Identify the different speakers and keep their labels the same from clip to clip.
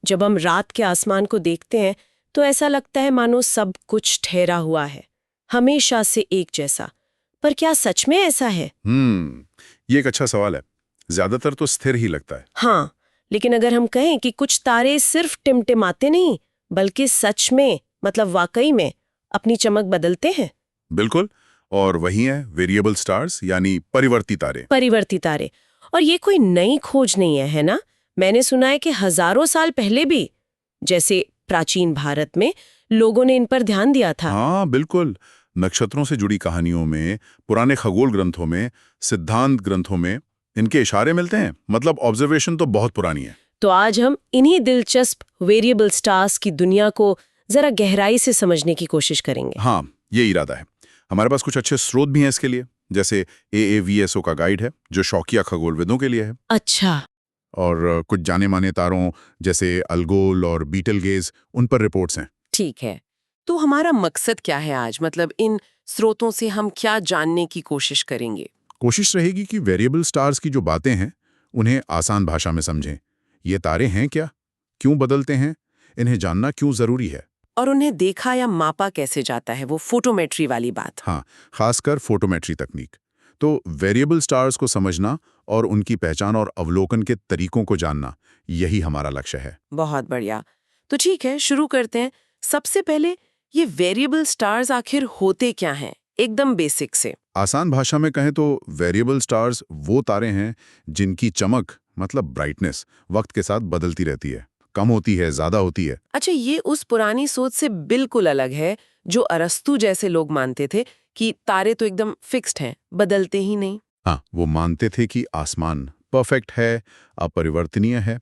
Speaker 1: जब हम रात के आसमान को देखते हैं तो ऐसा लगता है मानो सब कुछ ठहरा हुआ है, हमेशा से एक जैसा। पर क्या सच में ऐसा है?
Speaker 2: ये एक अच्छा सवाल है। ज्यादातर तो स्थिर ही लगता है।
Speaker 1: हाँ, लेकिन अगर हम कहें कि कुछ तारे सिर्फ टिमटिमाते नहीं बल्कि सच में, मतलब वाकई में अपनी चमक बदलते हैं।
Speaker 2: बिल्कुल। और वही है वेरिएबल स्टार्स, यानी परिवर्ती तारे।
Speaker 1: परिवर्ती तारे। और ये कोई नई खोज नहीं है ना? मैंने सुना है कि हजारों साल पहले भी, जैसे प्राचीन भारत में, लोगों ने इन पर ध्यान दिया था।
Speaker 2: हाँ बिल्कुल। नक्षत्रों से जुड़ी कहानियों में, पुराने खगोल ग्रंथों में, सिद्धांत ग्रंथों में इनके इशारे मिलते हैं। मतलब ऑब्जर्वेशन तो बहुत पुरानी है।
Speaker 1: तो आज हम इन्हीं दिलचस्प वेरिएबल स्टार्स की दुनिया को जरा गहराई से समझने की कोशिश करेंगे।
Speaker 2: हाँ, ये इरादा है। हमारे पास कुछ अच्छे स्रोत भी हैं इसके लिए, जैसे AAVSO का गाइड है जो शौकिया खगोलविदों के लिए है।
Speaker 1: अच्छा।
Speaker 2: और कुछ जाने माने तारों जैसे अल्गोल और बीटलगेज, उन पर रिपोर्ट्स हैं।
Speaker 3: ठीक है, तो हमारा मकसद क्या है आज? मतलब इन स्रोतों से हम क्या जानने की कोशिश करेंगे?
Speaker 2: कोशिश रहेगी कि वेरिएबल स्टार्स की जो बातें हैं उन्हें आसान भाषा में समझें। ये तारे हैं क्या, क्यों बदलते हैं, इन्हें जानना क्यों जरूरी है।
Speaker 3: और उन्हें देखा या मापा कैसे जाता है, वो फोटोमेट्री वाली बात।
Speaker 2: हाँ, खासकर फोटोमेट्री तकनीक। तो वेरिएबल स्टार्स को समझना और उनकी पहचान और अवलोकन के तरीकों को जानना, यही हमारा लक्ष्य है।
Speaker 3: बहुत बढ़िया। तो ठीक है, शुरू करते हैं। सबसे पहले ये वेरिएबल स्टार्स आखिर होते क्या हैं, एकदम बेसिक से।
Speaker 2: आसान भाषा में कहें तो वेरिएबल स्टार्स वो तारे हैं जिनकी चमक, मतलब ब्राइटनेस, वक्त के साथ बदलती रहती है। कम होती है, ज्यादा होती है।
Speaker 3: अच्छा, ये उस पुरानी सोच से बिल्कुल अलग है जो अरस्तू जैसे लोग मानते थे कि तारे तो एकदम फिक्स्ड हैं, बदलते ही नहीं।
Speaker 2: हाँ, वो मानते थे कि आसमान परफेक्ट है, अपरिवर्तनीय है।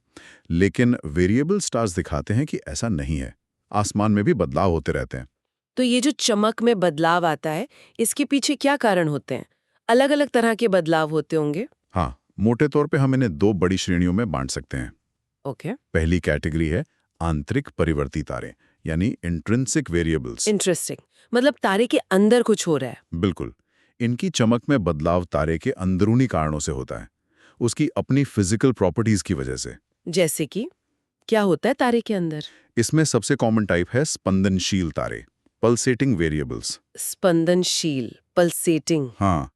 Speaker 2: लेकिन वेरिएबल स्टार्स दिखाते हैं कि ऐसा नहीं है। आसमान में भी बदलाव होते रहते हैं।
Speaker 3: तो ये जो चमक में बदलाव आता है, इसके पीछे क्या कारण होते हैं? अलग अलग तरह के बदलाव होते होंगे।
Speaker 2: हाँ, मोटे तौर पे हम इन्हें दो बड़ी श्रेणियों में बांट सकते हैं।
Speaker 3: ओके।
Speaker 2: पहली कैटेगरी है आंतरिक परिवर्ती तारे, यानी इंट्रिंसिक वेरिएबल्स।
Speaker 3: इंटरेस्टिंग। मतलब तारे के अंदर कुछ हो रहा है।
Speaker 2: बिल्कुल। इनकी चमक में बदलाव तारे के अंदरूनी कारणों से होता है, उसकी अपनी फिजिकल प्रॉपर्टीज की वजह से।
Speaker 3: जैसे कि क्या होता है तारे के अंदर?
Speaker 2: इसमें सबसे कॉमन टाइप है स्पंदनशील तारे, पल्सेटिंग वेरिएबल्स।
Speaker 3: स्पंदनशील, पल्सेटिंग।
Speaker 2: हाँ,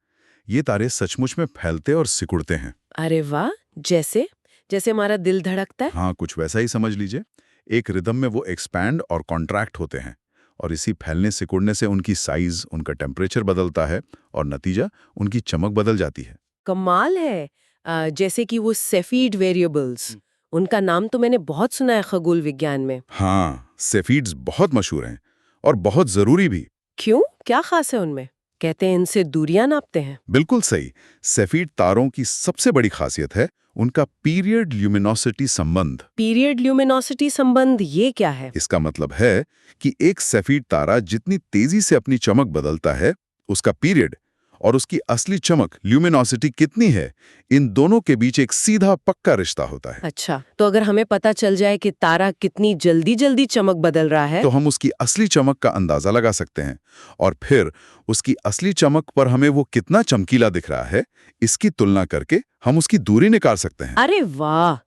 Speaker 2: ये तारे सचमुच में फैलते और सिकुड़ते हैं।
Speaker 3: अरे वाह! जैसे जैसे हमारा दिल धड़कता है।
Speaker 2: हाँ, कुछ वैसा ही समझ लीजिए। एक रिदम में वो एक्सपैंड और कॉन्ट्रैक्ट होते हैं, और इसी फैलने सिकुड़ने से उनकी साइज, उनका टेम्परेचर बदलता है, और नतीजा उनकी चमक बदल जाती है।
Speaker 3: कमाल है। जैसे कि वो सेफीड वेरिएबल्स, उनका नाम तो मैंने बहुत सुना है खगोल विज्ञान में।
Speaker 2: हाँ, सेफीड्स बहुत मशहूर हैं और बहुत जरूरी भी।
Speaker 3: क्यों, क्या खास है उनमें? कहते हैं इनसे दूरियां नापते हैं।
Speaker 2: बिल्कुल सही। सेफीड तारों की सबसे बड़ी खासियत है उनका पीरियड ल्यूमिनोसिटी संबंध।
Speaker 3: पीरियड ल्यूमिनोसिटी संबंध, ये क्या है?
Speaker 2: इसका मतलब है कि एक सेफीड तारा जितनी तेजी से अपनी चमक बदलता है, उसका पीरियड और उसकी असली चमक ल्यूमिनोसिटी कितनी है, इन दोनों के बीच एक सीधा पक्का रिश्ता होता है।
Speaker 3: अच्छा, तो अगर हमें पता चल जाए कि तारा कितनी जल्दी जल्दी चमक बदल रहा है,
Speaker 2: तो हम उसकी असली चमक का अंदाजा लगा सकते हैं, और फिर उसकी असली चमक पर हमें वो कितना चमकीला दिख रहा है, इसकी तुलना करके हम उसकी दूरी निकाल सकते हैं।
Speaker 3: अरे वाह!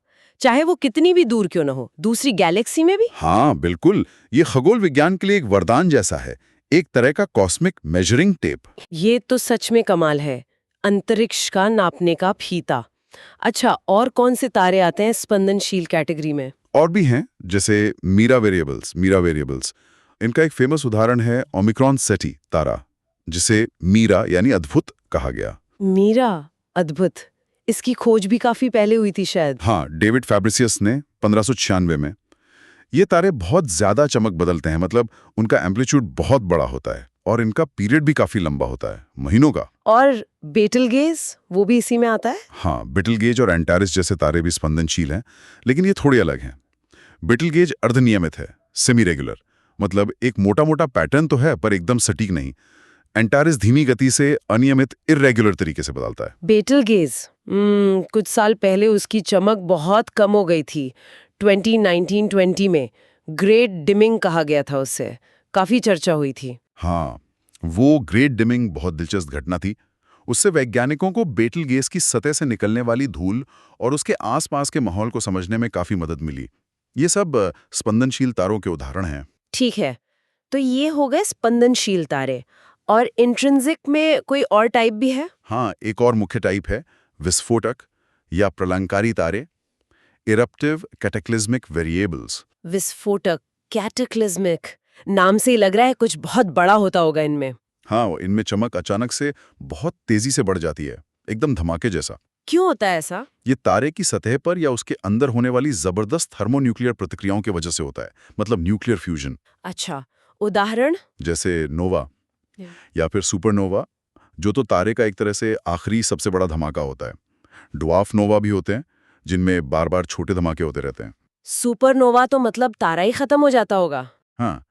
Speaker 3: चाहे वो कितनी भी दूर क्यों न हो, दूसरी गैलेक्सी में भी?
Speaker 2: हाँ बिल्कुल, ये खगोल विज्ञान के लिए एक वरदान जैसा है, एक तरह का कॉस्मिक मेजरिंग टेप।
Speaker 3: ये तो सच में कमाल है, अंतरिक्ष का नापने का फीता। अच्छा, और कौन से तारे आते हैं स्पंदनशील कैटेगरी में?
Speaker 2: और भी हैं, जैसे मीरा वेरिएबल्स। इनका एक फेमस उदाहरण है ओमिक्रॉन सेटी तारा, जिसे मीरा यानी अद्भुत कहा गया।
Speaker 3: मीरा, अद्भुत। इसकी खोज भी काफी पहले हुई थी शायद।
Speaker 2: हाँ, डेविड फैब्रिसियस ने 1596 में। ये तारे बहुत ज्यादा चमक बदलते हैं, मतलब उनका एम्पलीट्यूड बहुत बड़ा होता है, और इनका पीरियड भी काफी लंबा होता है, महीनों का।
Speaker 3: और बेटलगेज, वो भी इसी में आता है?
Speaker 2: हाँ, बिटलगेज और एंटारिस जैसे तारे भी स्पंदनशील हैं, लेकिन ये थोड़े अलग हैं। बिटलगेज अर्धनियमित है, सेमी रेगुलर, मतलब एक मोटा मोटा पैटर्न तो है पर एकदम सटीक नहीं। एंटारिस धीमी गति से अनियमित इर्रेगुलर तरीके से बदलता है।
Speaker 3: बेटलगेज, कुछ साल पहले उसकी चमक बहुत कम हो गई थी। 2019-20 में ग्रेट डिमिंग कहा गया था उससे, काफी चर्चा हुई थी।
Speaker 2: हाँ, वो ग्रेट डिमिंग बहुत दिलचस्प घटना थी। उससे वैज्ञानिकों को बेटलगेज की सतह से निकलने वाली धूल और उसके आसपास के माहौल को समझने में काफी मदद मिली। ये सब स्पंदनशील तारों के उदाहरण हैं।
Speaker 1: ठीक है, तो ये हो गए स्पंदनशील तारे। और इंट्रिंसिक में कोई और टाइप भी है?
Speaker 2: हाँ, एक और मुख्य टाइप है विस्फोटक या प्रलंकारी तारे, इरप्टिव कैटेक्लिज्मिक वेरिएबल्स।
Speaker 1: विस्फोटक, कैटेक्लिज्मिक, नाम से ही लग रहा है कुछ बहुत बड़ा होता होगा इनमें।
Speaker 2: हाँ, इनमें चमक अचानक से बहुत तेजी से बढ़ जाती है, एकदम धमाके जैसा।
Speaker 1: क्यों होता है ऐसा?
Speaker 2: ये तारे की सतह पर या उसके अंदर होने वाली जबरदस्त थर्मोन्यूक्लियर प्रतिक्रियाओं की वजह से होता है, मतलब न्यूक्लियर फ्यूजन।
Speaker 1: अच्छा, उदाहरण?
Speaker 2: जैसे नोवा या फिर सुपरनोवा, जो तो तारे का एक तरह से आखिरी सबसे बड़ा धमाका होता है। ड्वार्फ नोवा भी होते हैं, जिनमें बार बार छोटे धमाके होते रहते हैं।
Speaker 1: सुपरनोवा तो मतलब तारा ही खत्म हो जाता होगा।
Speaker 2: हाँ,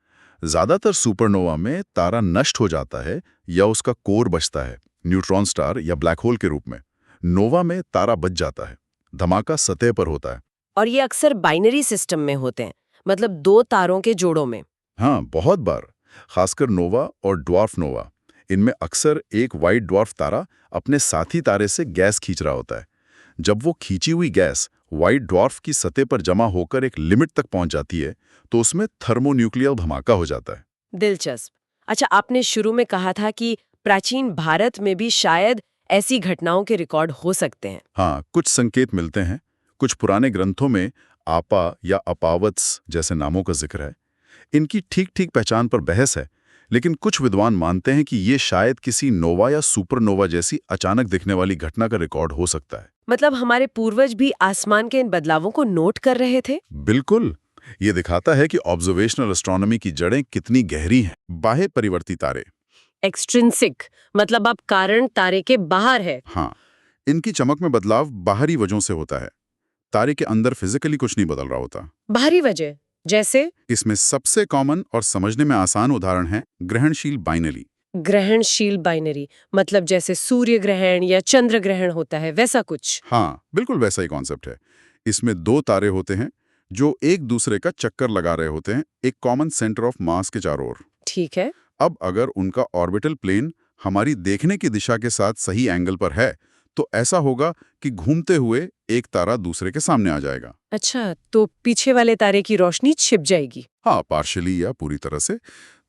Speaker 2: ज्यादातर सुपरनोवा में तारा नष्ट हो जाता है या उसका कोर बचता है, न्यूट्रॉन स्टार या ब्लैक होल के रूप में। नोवा में तारा बच जाता है, धमाका सतह पर होता है।
Speaker 1: और ये अक्सर बाइनरी सिस्टम में होते हैं, मतलब दो तारों के जोड़ों में।
Speaker 2: हाँ, बहुत बार, खासकर नोवा और ड्वार्फ नोवा। इनमें अक्सर एक वाइट ड्वार्फ तारा अपने साथी तारे से गैस खींच रहा होता है। जब वो खींची हुई गैस वाइट ड्वार्फ की सतह पर जमा होकर एक लिमिट तक पहुंच जाती है, तो उसमें थर्मोन्यूक्लियर धमाका हो जाता है।
Speaker 1: दिलचस्प। अच्छा, आपने शुरू में कहा था कि प्राचीन भारत में भी शायद ऐसी घटनाओं के रिकॉर्ड हो सकते हैं।
Speaker 2: हाँ, कुछ संकेत मिलते हैं। कुछ पुराने ग्रंथों में आपा या अपावत्स जैसे नामों का जिक्र है। इनकी ठीक-ठीक पहचान पर बहस है, लेकिन कुछ विद्वान मानते हैं कि ये शायद किसी नोवा या सुपरनोवा जैसी अचानक दिखने वाली घटना का रिकॉर्ड हो सकता है।
Speaker 1: मतलब हमारे पूर्वज भी आसमान के इन बदलावों को नोट कर रहे थे?
Speaker 2: बिल्कुल। ये दिखाता है कि ऑब्जर्वेशनल एस्ट्रोनॉमी की जड़ें कितनी गहरी हैं। बाह्य परिवर्ती तारे।
Speaker 1: एक्सट्रिंसिक, मतलब अब कारण तारे के बाहर है।
Speaker 2: हाँ, इनकी चमक में बदलाव बाहरी वजहों से होता है। तारे के अंदर फिजिकली कुछ नहीं बदल रहा होता।
Speaker 1: बाहरी वजह जैसे?
Speaker 2: इसमें सबसे कॉमन और समझने में आसान उदाहरण है ग्रहणशील बाइनरी।
Speaker 1: ग्रहणशील बाइनरी, मतलब जैसे सूर्य ग्रहण या चंद्र ग्रहण होता है, वैसा कुछ?
Speaker 2: हाँ, बिल्कुल वैसा ही कॉन्सेप्ट है। इसमें दो तारे होते हैं जो एक दूसरे का चक्कर लगा रहे होते हैं, एक कॉमन सेंटर ऑफ मास के चारों ओर।
Speaker 1: ठीक है।
Speaker 2: अब अगर उनका ऑर्बिटल प्लेन हमारी देखने की दिशा के साथ सही एंगल पर है, तो ऐसा होगा कि घूमते हुए एक तारा दूसरे के सामने आ जाएगा।
Speaker 1: अच्छा, तो पीछे वाले तारे की रोशनी छिप जाएगी?
Speaker 2: हाँ, पार्शियली या पूरी तरह से।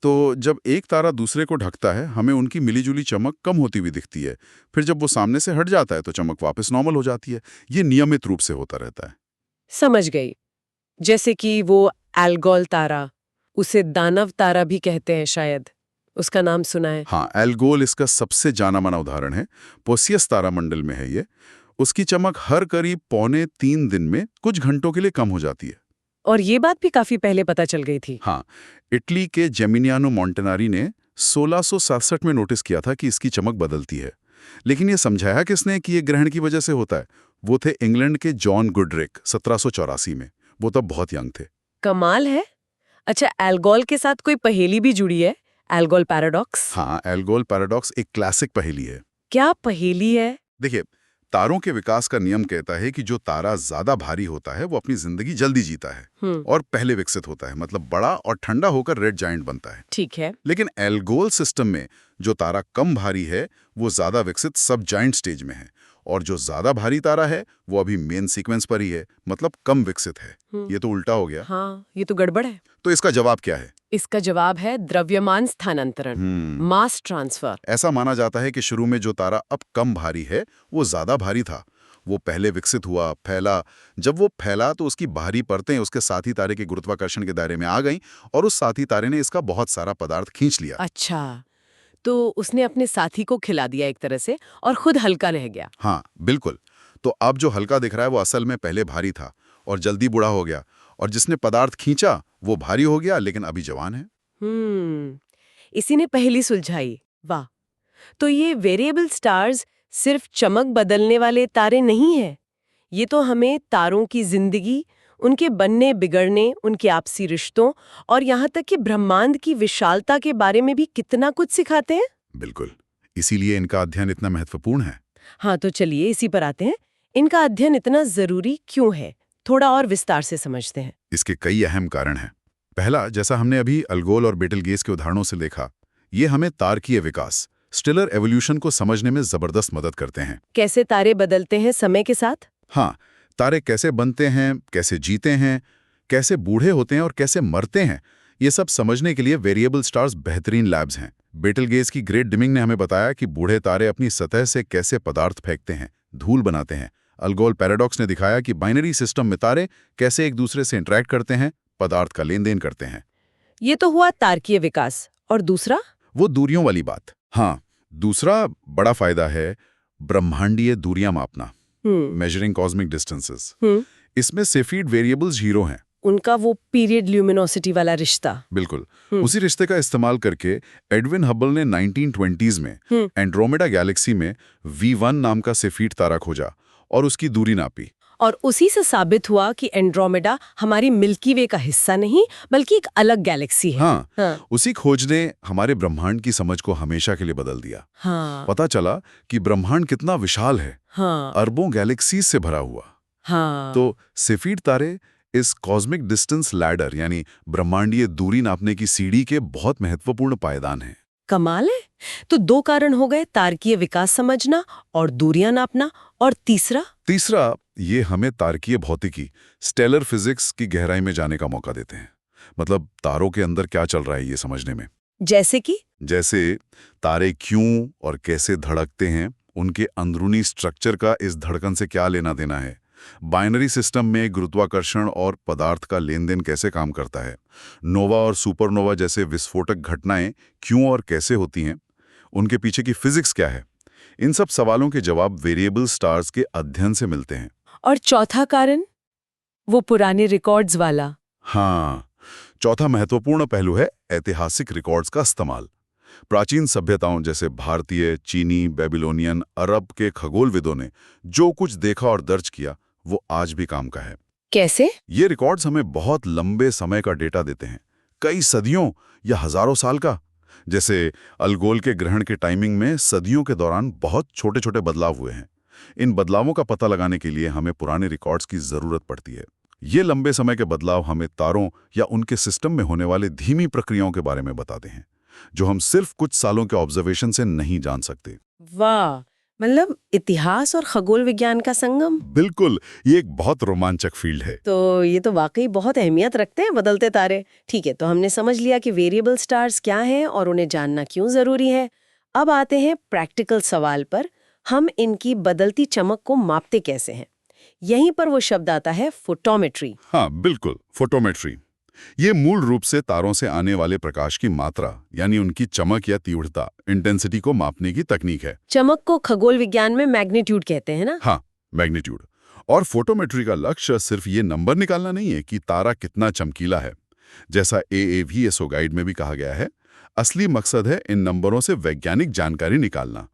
Speaker 2: तो जब एक तारा दूसरे को ढकता है, हमें उनकी मिलीजुली चमक कम होती हुई दिखती है। फिर जब वो सामने से हट जाता है तो चमक वापस नॉर्मल हो जाती है। ये नियमित रूप से होता रहता है।
Speaker 1: समझ गई। जैसे कि वो एल्गोल तारा, उसे दानव तारा भी कहते हैं शायद, उसका नाम सुना है।
Speaker 2: हाँ, एल्गोल इसका सबसे जाना माना उदाहरण है। पोसियस तारामंडल में है ये। उसकी चमक हर करीब 2.25 दिन में कुछ घंटों के लिए कम हो जाती है।
Speaker 1: और ये बात भी काफी पहले पता चल गई थी।
Speaker 2: हाँ, इटली के जेमिनियानो मॉन्टेनारी ने 1667 में नोटिस किया था कि इसकी चमक बदलती है। लेकिन ये समझाया किसने कि ये ग्रहण की वजह से होता है? वो थे इंग्लैंड के जॉन गुडरिक 1784 में। वो तब बहुत यंग थे।
Speaker 1: कमाल है। अच्छा, एल्गोल के साथ कोई पहेली भी जुड़ी है? ALGOL paradox?
Speaker 2: हाँ, एल्गोल पैराडॉक्स एक क्लासिक पहेली है।
Speaker 1: क्या पहेली है?
Speaker 2: देखिए, तारों के विकास का नियम कहता है कि जो तारा ज्यादा भारी होता है वो अपनी जिंदगी जल्दी जीता है और पहले विकसित होता है, मतलब बड़ा और ठंडा होकर रेड जायंट बनता है।
Speaker 1: ठीक है।
Speaker 2: लेकिन एल्गोल सिस्टम में जो तारा कम भारी है वो ज्यादा विकसित सब जायंट स्टेज में है, और जो ज्यादा भारी तारा है वो अभी मेन सीक्वेंस पर ही है, मतलब कम विकसित है। ये तो उल्टा हो गया।
Speaker 1: हाँ, ये तो गड़बड़ है।
Speaker 2: तो इसका जवाब क्या है?
Speaker 1: इसका जवाब है द्रव्यमान स्थानांतरण, मास ट्रांसफर।
Speaker 2: ऐसा माना जाता है कि शुरू में जो तारा अब कम भारी है वो ज्यादा भारी था। वो पहले विकसित हुआ, फैला। जब वो फैला तो उसकी बाहरी परतें उसके साथी तारे के गुरुत्वाकर्षण के दायरे में आ गईं और उस साथी तारे ने इसका बहुत सारा पदार्थ खींच लिया।
Speaker 1: अच्छा, तो उसने अपने साथी को खिला दिया एक तरह से और खुद हल्का रह गया।
Speaker 2: हाँ, बिल्कुल। तो अब जो हल्का दिख रहा है वो असल में पहले भारी था और जल्दी बूढ़ा हो गया, और जिसने पदार्थ खींचा वो भारी हो गया लेकिन अभी जवान है।
Speaker 1: इसी ने पहेली सुलझाई। वाह। तो ये वेरिएबल स्टार्स सिर्फ चमक बदलने वाले तारे नहीं है, ये तो हमें तारों की जिंदगी, उनके बनने बिगड़ने, उनके आपसी रिश्तों और यहाँ तक कि ब्रह्मांड की विशालता के बारे में भी कितना कुछ सिखाते हैं।
Speaker 2: बिल्कुल, इसीलिए इनका अध्ययन इतना महत्वपूर्ण है।
Speaker 1: हाँ, तो चलिए इसी पर आते हैं। इनका अध्ययन इतना जरूरी क्यों है, थोड़ा और विस्तार से समझते हैं।
Speaker 2: इसके कई अहम कारण हैं। पहला, जैसा हमने अभी अल्गोल और बेटलगेज के उदाहरणों से देखा, ये हमें तारकीय विकास, स्टेलर एवोल्यूशन को समझने में जबरदस्त मदद करते हैं।
Speaker 1: कैसे तारे बदलते हैं समय के साथ?
Speaker 2: हाँ, तारे कैसे बनते हैं, कैसे जीते हैं, कैसे बूढ़े होते हैं और कैसे मरते हैं, ये सब समझने के लिए वेरिएबल स्टार्स बेहतरीन लैब्स हैं। बेटलगेज की ग्रेट डिमिंग ने हमें बताया कि बूढ़े तारे अपनी सतह से कैसे पदार्थ फेंकते हैं, धूल बनाते हैं। अलगोल पैराडॉक्स ने दिखाया कि बाइनरी सिस्टम में तारे कैसे एक दूसरे से इंटरैक्ट करते हैं, पदार्थ का लेन देन करते हैं।
Speaker 1: ये तो हुआ तारकीय विकास। और दूसरा?
Speaker 2: वो दूरियों वाली बात। हाँ, दूसरा बड़ा फायदा है ब्रह्मांडीय दूरियां मापना, मेजरिंग कॉस्मिक डिस्टेंसेस। इसमें सेफीड वेरिएबल्स हीरो हैं।
Speaker 1: उनका वो पीरियड ल्यूमिनोसिटी वाला रिश्ता।
Speaker 2: बिल्कुल। उसी रिश्ते का इस्तेमाल करके एडविन हबल ने 1920s में एंड्रोमेडा गैलेक्सी में V1 नाम का सेफीड तारा खोजा और उसकी दूरी नापी।
Speaker 1: और उसी से साबित हुआ कि एंड्रोमेडा हमारी मिल्की वे का हिस्सा नहीं बल्कि एक अलग गैलेक्सी है।
Speaker 2: हाँ। उसी खोज ने हमारे ब्रह्मांड की समझ को हमेशा के लिए बदल दिया।
Speaker 1: हाँ।
Speaker 2: पता चला कि ब्रह्मांड कितना विशाल है।
Speaker 1: हाँ।
Speaker 2: अरबों गैलेक्सीज से भरा हुआ।
Speaker 1: हाँ।
Speaker 2: तो सेफीड तारे इस कॉस्मिक डिस्टेंस लैडर यानी ब्रह्मांडीय दूरी नापने की सीढ़ी के बहुत महत्वपूर्ण पायदान हैं।
Speaker 1: कमाल है। तो 2 कारण हो गए, तारकीय विकास समझना और दूरियां नापना। और तीसरा
Speaker 2: ये हमें तारकीय भौतिकी, स्टेलर फिजिक्स की गहराई में जाने का मौका देते हैं। मतलब तारों के अंदर क्या चल रहा है ये समझने में। जैसे तारे क्यों और कैसे धड़कते हैं, उनके अंदरूनी स्ट्रक्चर का इस धड़कन से क्या लेना देना है, बाइनरी सिस्टम में गुरुत्वाकर्षण और पदार्थ का लेन देन कैसे काम करता है, नोवा और सुपरनोवा जैसे विस्फोटक घटनाएं क्यों और कैसे होती हैं, उनके पीछे की फिजिक्स क्या है। इन सब सवालों के जवाब वेरिएबल स्टार्स के अध्ययन से मिलते हैं।
Speaker 1: और चौथा कारण, वो पुराने रिकॉर्ड्स वाला।
Speaker 2: हाँ, चौथा महत्वपूर्ण पहलू है ऐतिहासिक रिकॉर्ड्स का इस्तेमाल। प्राचीन सभ्यताओं जैसे भारतीय, चीनी, बेबीलोनियन, अरब के खगोलविदों ने जो कुछ देखा और दर्ज किया वो आज भी काम का है।
Speaker 1: कैसे?
Speaker 2: ये रिकॉर्ड्स हमें बहुत लंबे समय का डेटा देते हैं, कई सदियों या हजारों साल का। जैसे अलगोल के ग्रहण के टाइमिंग में सदियों के दौरान बहुत छोटे छोटे बदलाव हुए हैं। इन बदलावों का पता लगाने के लिए हमें पुराने रिकॉर्ड्स की जरूरत पड़ती है। ये लंबे समय के बदलाव हमें तारों या उनके सिस्टम में होने वाले धीमी प्रक्रियाओं के बारे में बताते हैं, जो हम सिर्फ कुछ सालों के ऑब्जर्वेशन से नहीं जान सकते।
Speaker 1: वाह, मतलब इतिहास और खगोल विज्ञान का संगम।
Speaker 2: बिल्कुल, ये एक बहुत रोमांचक फील्ड है।
Speaker 1: तो ये तो वाकई बहुत अहमियत रखते हैं बदलते तारे। ठीक है, तो हमने समझ लिया कि वेरिएबल स्टार्स क्या हैं और उन्हें जानना क्यों जरूरी है। अब आते हैं प्रैक्टिकल सवाल पर, हम इनकी बदलती चमक को मापते कैसे हैं। यहीं पर वो शब्द आता है फोटोमेट्री।
Speaker 2: हाँ बिल्कुल, फोटोमेट्री। ये मूल रूप से तारों से आने वाले प्रकाश की मात्रा यानी उनकी चमक या तीव्रता, इंटेंसिटी को मापने की तकनीक है।
Speaker 1: चमक को खगोल विज्ञान में मैग्नीट्यूड कहते हैं ना?
Speaker 2: हाँ, मैग्नीट्यूड। और फोटोमेट्री का लक्ष्य सिर्फ ये नंबर निकालना नहीं है कि तारा कितना चमकीला है, जैसा AAVSO गाइड में भी कहा गया है। असली मकसद है इन नंबरों से वैज्ञानिक जानकारी निकालना,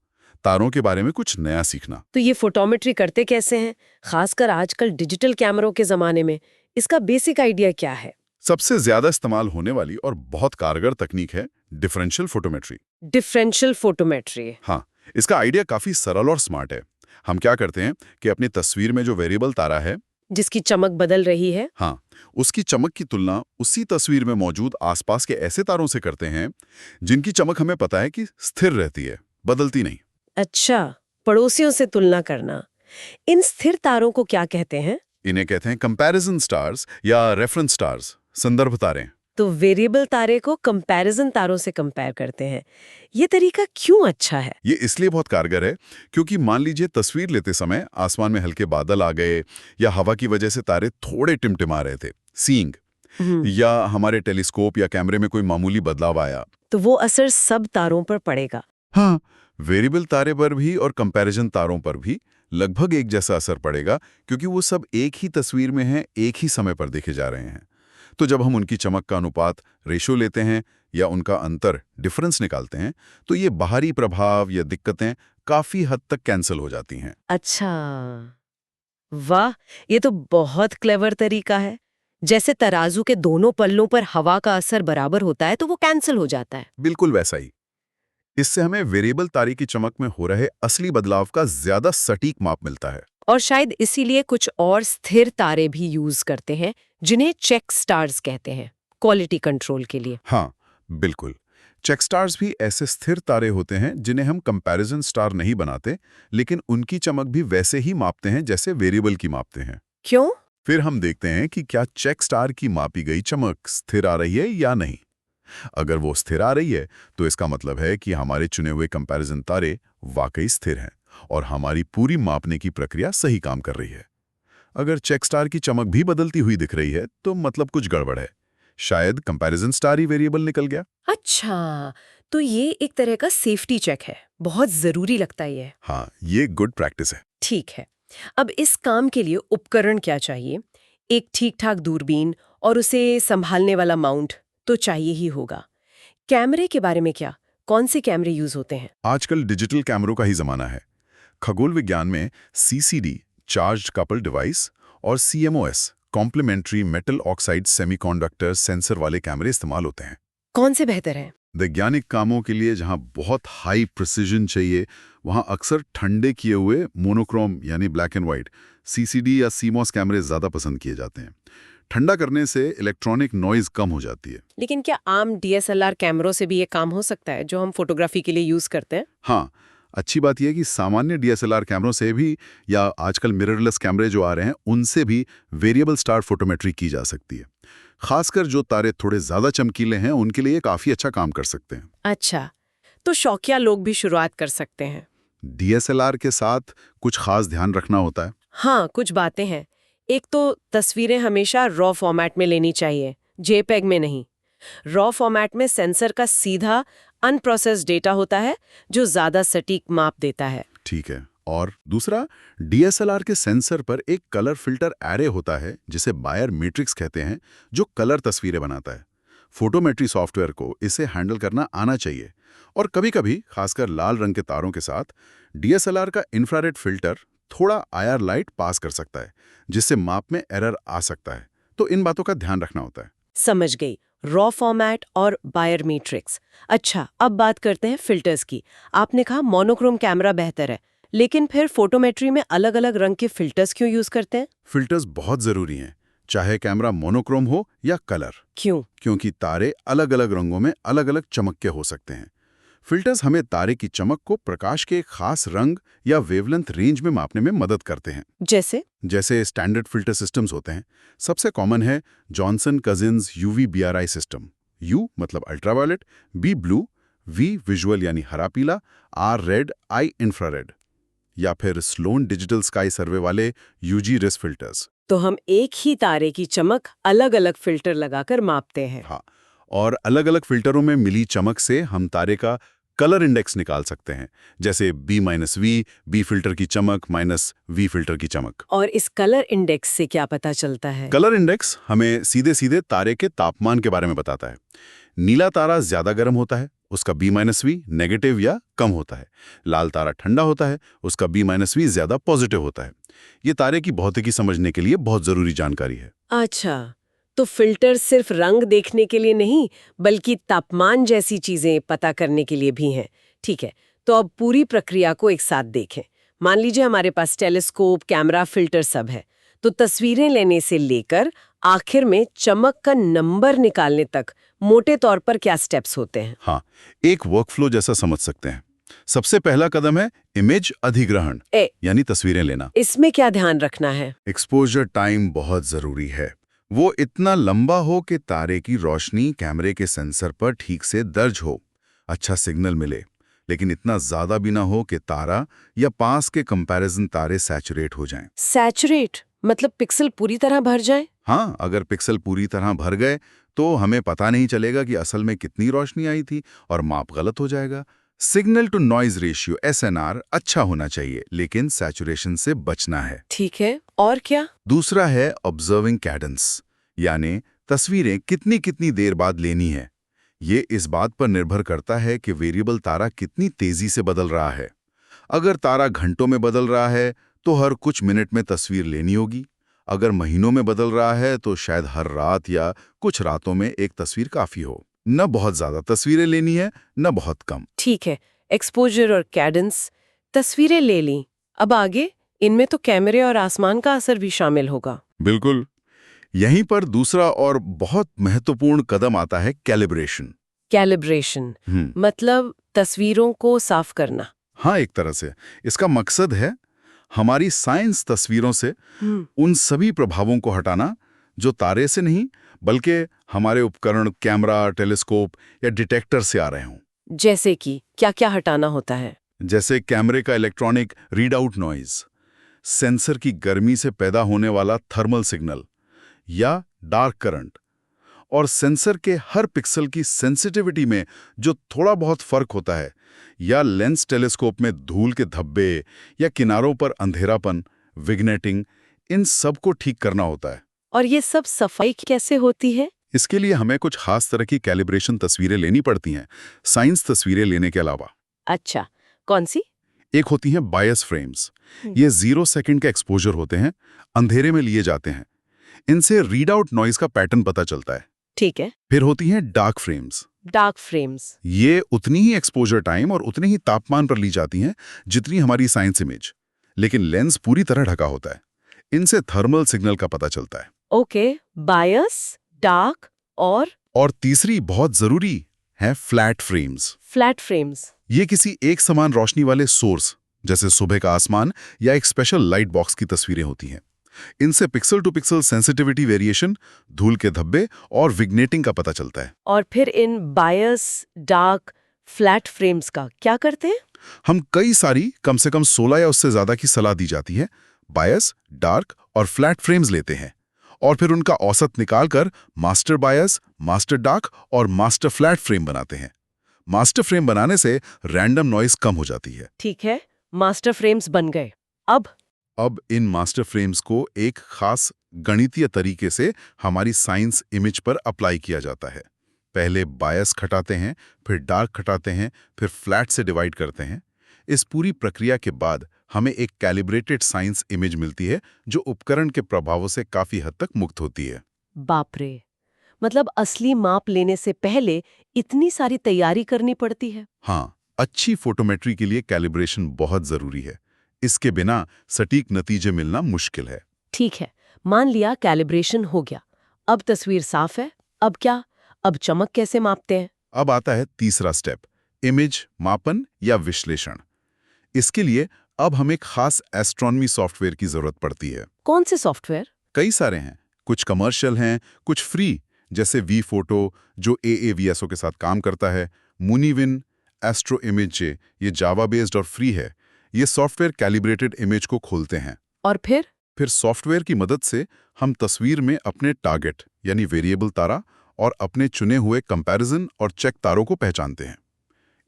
Speaker 2: तारों के बारे में कुछ नया सीखना।
Speaker 1: तो ये फोटोमेट्री करते कैसे हैं, खासकर आजकल डिजिटल कैमरों के जमाने में? इसका बेसिक आइडिया क्या है?
Speaker 2: सबसे ज्यादा इस्तेमाल होने वाली और बहुत कारगर तकनीक है डिफरेंशियल फोटोमेट्री।
Speaker 1: Differential photometry.
Speaker 2: हाँ, इसका आइडिया काफी सरल और स्मार्ट है। हम क्या करते हैं कि अपनी तस्वीर में जो वेरिएबल तारा है,
Speaker 1: जिसकी चमक बदल रही है,
Speaker 2: हाँ, उसकी चमक की तुलना उसी तस्वीर में मौजूद आसपास के ऐसे तारों से करते हैं जिनकी चमक हमें पता है कि स्थिर रहती है, बदलती नहीं।
Speaker 1: अच्छा, पड़ोसियों से तुलना करना। इन स्थिर तारों को क्या कहते हैं?
Speaker 2: इन्हें कहते हैं कंपैरिजन स्टार्स या रेफरेंस स्टार्स, संदर्भ तारे।
Speaker 1: तो वेरिएबल तारे को कंपैरिजन तारों से कंपेयर करते हैं। ये तरीका क्यों अच्छा है?
Speaker 2: ये इसलिए बहुत कारगर है क्योंकि मान लीजिए तस्वीर लेते समय आसमान में हल्के बादल आ गए या हवा की वजह से तारे थोड़े टिमटिमा रहे थे, सीइंग, या हमारे टेलीस्कोप या कैमरे में कोई मामूली बदलाव आया,
Speaker 1: तो वो असर सब तारों पर पड़ेगा।
Speaker 2: हाँ, वेरिएबल तारे पर भी और कंपैरिजन तारों पर भी लगभग एक जैसा असर पड़ेगा क्योंकि वो सब एक ही तस्वीर में हैं, एक ही समय पर देखे जा रहे हैं। तो जब हम उनकी चमक का अनुपात रेशो लेते हैं या उनका अंतर डिफरेंस निकालते हैं तो ये बाहरी प्रभाव या दिक्कतें काफी हद तक कैंसिल हो जाती हैं।
Speaker 1: अच्छा, वाह, ये तो बहुत क्लेवर तरीका है। जैसे तराजू के दोनों पल्लों पर हवा का असर बराबर होता है तो वो कैंसिल हो जाता है।
Speaker 2: बिल्कुल वैसा ही। इससे हमें वेरिएबल तारे की चमक में हो रहे असली बदलाव का ज्यादा सटीक माप मिलता है।
Speaker 1: और शायद इसीलिए कुछ और स्थिर तारे भी यूज करते हैं जिन्हें चेक स्टार्स कहते हैं, क्वालिटी कंट्रोल के लिए।
Speaker 2: हाँ बिल्कुल, चेक स्टार्स भी ऐसे स्थिर तारे होते हैं जिन्हें हम कंपैरिजन स्टार नहीं बनाते, लेकिन उनकी चमक भी वैसे ही मापते हैं जैसे वेरिएबल की मापते हैं।
Speaker 1: क्यों?
Speaker 2: फिर हम देखते हैं कि क्या चेक स्टार की मापी गई चमक स्थिर आ रही है या नहीं। अगर वो स्थिर आ रही है तो इसका मतलब है कि हमारे चुने हुए कंपैरिजन तारे वाकई स्थिर हैं और हमारी पूरी मापने की प्रक्रिया सही काम कर रही है। अगर चेक स्टार की चमक भी बदलती हुई दिख रही है तो मतलब कुछ गड़बड़ है, शायद कंपैरिजन स्टार ही वेरिएबल निकल गया।
Speaker 1: अच्छा, तो ये एक तरह का सेफ्टी चेक है, बहुत जरूरी लगता है ये।
Speaker 2: हाँ, ये गुड प्रैक्टिस है।
Speaker 1: ठीक है, अब इस काम के लिए उपकरण क्या चाहिए? एक ठीक-ठाक दूरबीन और उसे संभालने वाला माउंट तो चाहिए ही होगा। कैमरे के बारे में क्या? कौन से कैमरे यूज होते हैं?
Speaker 2: आजकल डिजिटल कैमरों का ही जमाना है। खगोल विज्ञान में सीसीडी चार्ज्ड कपल डिवाइस और CMOS complementary metal oxide semiconductor sensor वाले कैमरे इस्तेमाल होते हैं।
Speaker 1: कौन से बेहतर हैं?
Speaker 2: वैज्ञानिक कामों के लिए जहां बहुत हाई प्रिसिजन चाहिए, वहां अक्सर ठंडे किए हुए मोनोक्रोम यानी ब्लैक एंड व्हाइट सीसीडी या सीमॉस कैमरे ज्यादा पसंद किए जाते हैं। ठंडा करने से इलेक्ट्रॉनिक नॉइज कम हो जाती है।
Speaker 1: लेकिन क्या आम डीएसएलआर कैमरों से भी ये काम हो सकता है जो हम फोटोग्राफी के लिए यूज करते हैं?
Speaker 2: हाँ, अच्छी बात यह है कि सामान्य डीएसएलआर कैमरों से भी या आजकल मिररलेस कैमरे जो आ रहे हैं उनसे भी वेरिएबल स्टार फोटोमेट्री की जा सकती है। खासकर जो तारे थोड़े ज्यादा चमकीले हैं उनके लिए काफी अच्छा काम कर सकते हैं।
Speaker 1: अच्छा, तो शौकिया लोग भी शुरुआत कर सकते हैं।
Speaker 2: डीएसएलआर के साथ कुछ खास ध्यान रखना होता है।
Speaker 1: हाँ, कुछ बातें हैं। एक तो तस्वीरें हमेशा रॉ फॉर्मेट में लेनी चाहिए, जेपेग में नहीं। रॉ फॉर्मेट में सेंसर का सीधा अनप्रोसेस्ड डेटा होता है जो ज्यादा सटीक माप देता है।
Speaker 2: ठीक है। और दूसरा, डीएसएलआर के सेंसर पर एक कलर फिल्टर एरे होता है जिसे बायर मैट्रिक्स कहते हैं, जो कलर तस्वीरें बनाता है। फोटोमेट्री सॉफ्टवेयर को इसे हैंडल करना आना चाहिए। और कभी-कभी खासकर लाल रंग के तारों के साथ डीएसएलआर का इंफ्रारेड फिल्टर थोड़ा आईआर लाइट पास कर सकता है, जिससे माप में एरर आ सकता है। तो इन बातों का ध्यान रखना होता है।
Speaker 1: समझ गई, रॉ फॉर्मेट और बायर मैट्रिक्स। अच्छा, अब बात करते हैं फिल्टर्स की। आपने कहा मोनोक्रोम कैमरा बेहतर है, लेकिन फिर फोटोमेट्री में अलग-अलग रंग के फिल्टर्स क्यों यूज करते हैं?
Speaker 2: फिल्टर्स बहुत जरूरी हैं, चाहे कैमरा मोनोक्रोम हो या कलर।
Speaker 1: क्यों?
Speaker 2: क्योंकि तारे अलग-अलग रंगों में अलग-अलग चमक के हो सकते हैं। फिल्टर्स हमें तारे की चमक को प्रकाश के एक खास रंग या वेवलेंथ रेंज में मापने में मदद करते हैं। जैसे स्टैंडर्ड फिल्टर सिस्टम्स होते हैं। सबसे कॉमन है Johnson cousins UV BRI system. U मतलब ultraviolet, B blue, V visual यानी हरा पीला, आर रेड, आई इंफ्रारेड, या फिर स्लोन डिजिटल स्काई सर्वे वाले यूजी रिस फिल्टर्स।
Speaker 1: तो हम एक ही तारे की चमक अलग-अलग फिल्टर लगाकर मापते हैं।
Speaker 2: हाँ, और अलग-अलग फिल्टरों में मिली चमक से हम तारे का कलर इंडेक्स निकाल सकते हैं, जैसे B-V, बी फिल्टर की चमक माइनस वी फिल्टर की चमक।
Speaker 1: और इस कलर इंडेक्स से क्या पता चलता है?
Speaker 2: कलर इंडेक्स हमें सीधे-सीधे तारे के तापमान के बारे में बताता है। नीला तारा ज्यादा गर्म होता है, उसका B-V नेगेटिव या कम होता है। लाल तारा ठंडा होता है, उसका B-V ज्यादा पॉजिटिव होता है। ये तारे की भौतिकी समझने के लिए बहुत जरूरी जानकारी है।
Speaker 1: अच्छा, तो फिल्टर सिर्फ रंग देखने के लिए नहीं, बल्कि तापमान जैसी चीजें पता करने के लिए भी हैं। ठीक है, तो अब पूरी प्रक्रिया को एक साथ देखें। मान लीजिए हमारे पास टेलीस्कोप, कैमरा, फिल्टर सब है। तो तस्वीरें लेने से लेकर आखिर में चमक का नंबर निकालने तक मोटे तौर पर क्या स्टेप्स होते हैं?
Speaker 2: हाँ, एक वर्कफ्लो जैसा समझ सकते हैं। सबसे पहला कदम है इमेज अधिग्रहण, यानी तस्वीरें लेना।
Speaker 1: इसमें क्या ध्यान रखना है?
Speaker 2: एक्सपोजर टाइम बहुत जरूरी है। वो इतना लंबा हो कि तारे की रोशनी कैमरे के सेंसर पर ठीक से दर्ज हो, अच्छा सिग्नल मिले, लेकिन इतना ज्यादा भी ना हो कि तारा या पास के कंपैरिजन तारे सैचुरेट हो जाएं।
Speaker 1: सैचुरेट मतलब पिक्सल पूरी तरह भर जाए?
Speaker 2: हाँ, अगर पिक्सल पूरी तरह भर गए तो हमें पता नहीं चलेगा कि असल में कितनी रोशनी आई थी और माप गलत हो जाएगा। Signal to noise ratio SNR अच्छा होना चाहिए, लेकिन सैचुरेशन से बचना है।
Speaker 1: ठीक है, और क्या?
Speaker 2: दूसरा है ऑब्जर्विंग कैडेंस, यानी तस्वीरें कितनी कितनी देर बाद लेनी है। ये इस बात पर निर्भर करता है कि वेरिएबल तारा कितनी तेजी से बदल रहा है। अगर तारा घंटों में बदल रहा है तो हर कुछ मिनट में तस्वीर लेनी होगी। अगर महीनों में बदल रहा है तो शायद हर रात या कुछ रातों में एक तस्वीर काफी हो। न बहुत ज्यादा तस्वीरें लेनी है, न बहुत कम।
Speaker 1: ठीक है, एक्सपोजर और कैडेंस, तस्वीरें ले ली। अब आगे इनमें तो कैमरे और आसमान का असर भी शामिल होगा।
Speaker 2: बिल्कुल। यहीं पर दूसरा और बहुत महत्वपूर्ण कदम आता है कैलिब्रेशन।
Speaker 1: कैलिब्रेशन मतलब तस्वीरों को साफ करना।
Speaker 2: हाँ, एक तरह से इसका मकसद है हमारी साइंस तस्वीरों से उन सभी प्रभावों को हटाना जो तारे से नहीं बल्कि हमारे उपकरण, कैमरा, टेलीस्कोप या डिटेक्टर से आ रहे हों।
Speaker 3: जैसे कि क्या क्या हटाना होता है?
Speaker 2: जैसे कैमरे का इलेक्ट्रॉनिक रीडआउट नॉइज, सेंसर की गर्मी से पैदा होने वाला थर्मल सिग्नल या डार्क करंट, और सेंसर के हर पिक्सल की सेंसिटिविटी में जो थोड़ा बहुत फर्क होता है, या लेंस टेलीस्कोप में धूल के धब्बे या किनारों पर अंधेरापन, विग्नेटिंग, इन सब को ठीक करना होता है।
Speaker 3: और ये सब सफाई कैसे होती है?
Speaker 2: इसके लिए हमें कुछ खास तरह की कैलिब्रेशन तस्वीरें लेनी पड़ती हैं, साइंस तस्वीरें लेने के अलावा।
Speaker 3: अच्छा, कौन सी?
Speaker 2: एक होती हैं बायस फ्रेम्स। ये 0 सेकंड के एक्सपोजर होते हैं, अंधेरे में लिए जाते हैं। इनसे रीडआउट नॉइज का पैटर्न पता चलता है।
Speaker 3: ठीक है।
Speaker 2: फिर होती हैं डार्क फ्रेम्स।
Speaker 3: Dark frames.
Speaker 2: ये उतनी ही एक्सपोजर टाइम और उतने ही तापमान पर ली जाती हैं जितनी हमारी साइंस इमेज, लेकिन लेंस पूरी तरह ढका होता है। इनसे थर्मल सिग्नल का पता चलता है।
Speaker 3: ओके, बायस, डार्क और
Speaker 2: तीसरी बहुत जरूरी है फ्लैट फ्रेम्स।
Speaker 3: Flat frames.
Speaker 2: ये किसी एक समान रोशनी वाले सोर्स, जैसे सुबह का आसमान या एक स्पेशल लाइट बॉक्स की तस्वीरें होती हैं। इनसे pixel to pixel sensitivity variation, धूल के धब्बे और विग्नेटिंग का पता चलता है।
Speaker 3: और फिर इन बायस, डार्क, फ्लैट फ्रेम्स का क्या करते हैं?
Speaker 2: हम कई सारी, कम से कम 16 या उससे ज्यादा की सलाह दी जाती है, बायस, डार्क और फ्लैट फ्रेम्स लेते हैं और फिर उनका औसत निकालकर मास्टर बायस, मास्टर डार्क और मास्टर फ्लैट फ्रेम बनाते हैं। मास्टर फ्रेम बनाने से रैंडम नॉइज कम हो जाती है।
Speaker 3: ठीक है, मास्टर फ्रेम्स बन गए। अब
Speaker 2: इन मास्टर फ्रेम्स को एक खास गणितीय तरीके से हमारी साइंस इमेज पर अप्लाई किया जाता है। पहले बायस घटाते हैं, फिर डार्क घटाते हैं, फिर फ्लैट से डिवाइड करते हैं। इस पूरी प्रक्रिया के बाद हमें एक कैलिब्रेटेड साइंस इमेज मिलती है जो उपकरण के प्रभावों से काफी हद तक मुक्त होती है।
Speaker 3: बाप रे, मतलब असली माप लेने से पहले इतनी सारी तैयारी करनी पड़ती है।
Speaker 2: हाँ, अच्छी फोटोमेट्री के लिए कैलिब्रेशन बहुत जरूरी है। इसके बिना सटीक नतीजे मिलना मुश्किल है।
Speaker 3: ठीक है, मान लिया कैलिब्रेशन हो गया, अब तस्वीर साफ है। अब क्या? अब चमक कैसे मापते हैं?
Speaker 2: अब आता है तीसरा स्टेप, इमेज मापन या विश्लेषण। इसके लिए अब हमें खास एस्ट्रोनॉमी सॉफ्टवेयर की जरूरत पड़ती है।
Speaker 3: कौन से सॉफ्टवेयर?
Speaker 2: कई सारे हैं, कुछ कमर्शियल हैं, कुछ फ्री, जैसे वी फोटो जो AAVSO के साथ काम करता है, मुनीविन, एस्ट्रो इमेज, ये जावा बेस्ड और फ्री है। ये सॉफ्टवेयर कैलिब्रेटेड इमेज को खोलते हैं
Speaker 3: और फिर
Speaker 2: सॉफ्टवेयर की मदद से हम तस्वीर में अपने टारगेट यानी वेरिएबल तारा और अपने चुने हुए कंपैरिजन और चेक तारों को पहचानते हैं।